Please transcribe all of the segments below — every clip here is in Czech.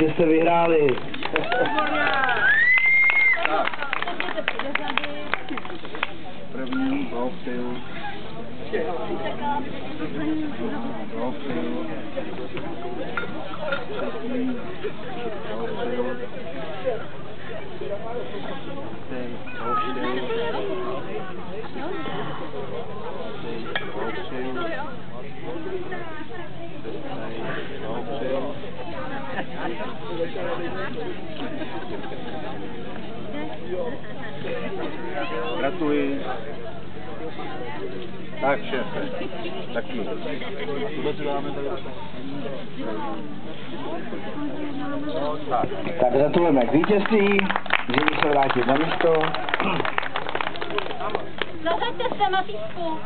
Že jste vyhráli. První, blahopřeju. Blahopřeju. Třetí, blahopřeju. Gratuluji. Tak, šéfe. Taky. Tak gratulujeme k vítězství. Můžeme se vrátit na místo. Zasaďte se, Matýsku.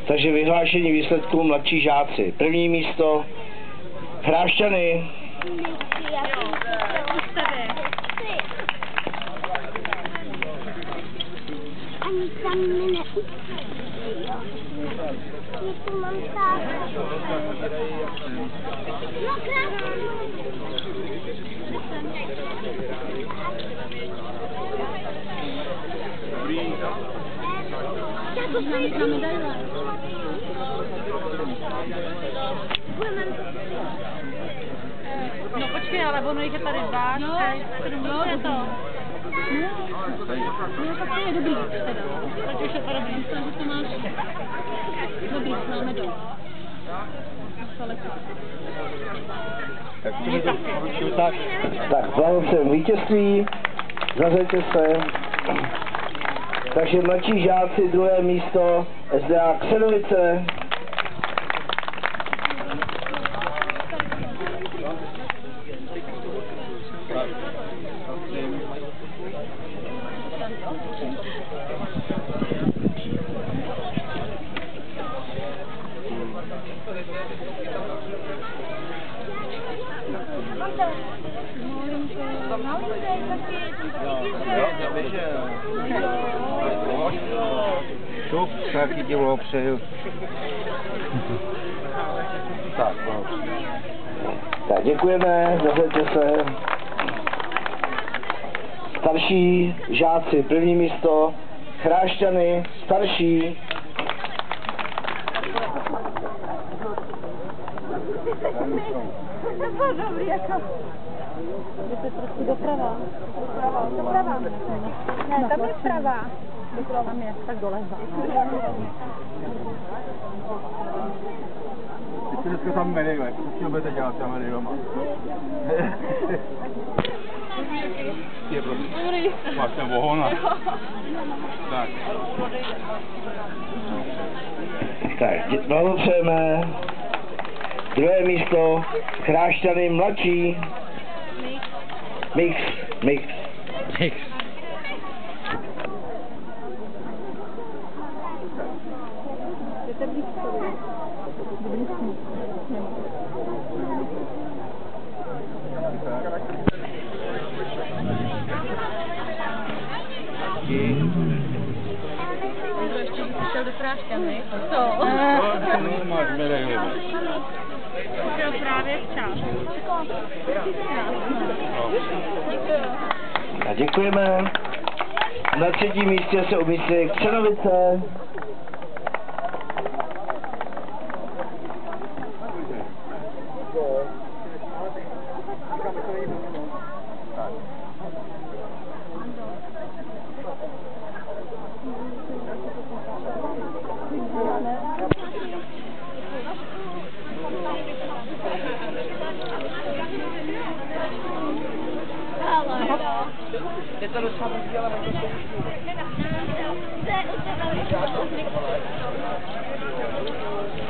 Takže vyhlášení výsledků mladší žáci. První místo Chrášťany. Ani tam mi neupříjí. Je tu mám tátu. No krásně. Já to stojí na medaile. No počkej, ale ono jich je tady 2, 6, 7, je to. No tak to je dobrý teda. Teď už je to dobrý, myslím, že to máš dobrý, máme dost. Tak blahopřejeme vítězství. Zařaďte se. Takže mladší žáci, druhé místo SDA Křenovice. Šup, taky ti blahopřeju. Tak, blahopřeju. Tak děkujeme, zařaďte se. Starší žáci, první místo Chrášťany, starší. To bylo dobrý, jako. Jdete trošku doprava. Doprava. Ne, tam je vprava. Tam je, tak doleva. Teď si dneska tam medaile, co si budete dělat tam medailama? Dobrý. Máš ten vohon. Tak. Tak, blahopřejeme. Druhé místo Chrášťany mladší. Mix. Šel do Chrášťany. Co? Máš medaily. Šel právě včas. A děkujeme. Na třetím místě se umístí Křenovice.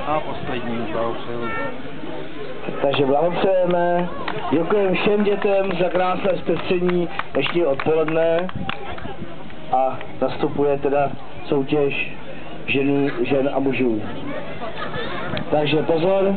A poslední blahopřeju. Takže blahopřejeme. Děkujeme všem dětem za krásné zpestření dnešní odpoledne. A nastupuje teda soutěž žen a mužů. Takže pozor.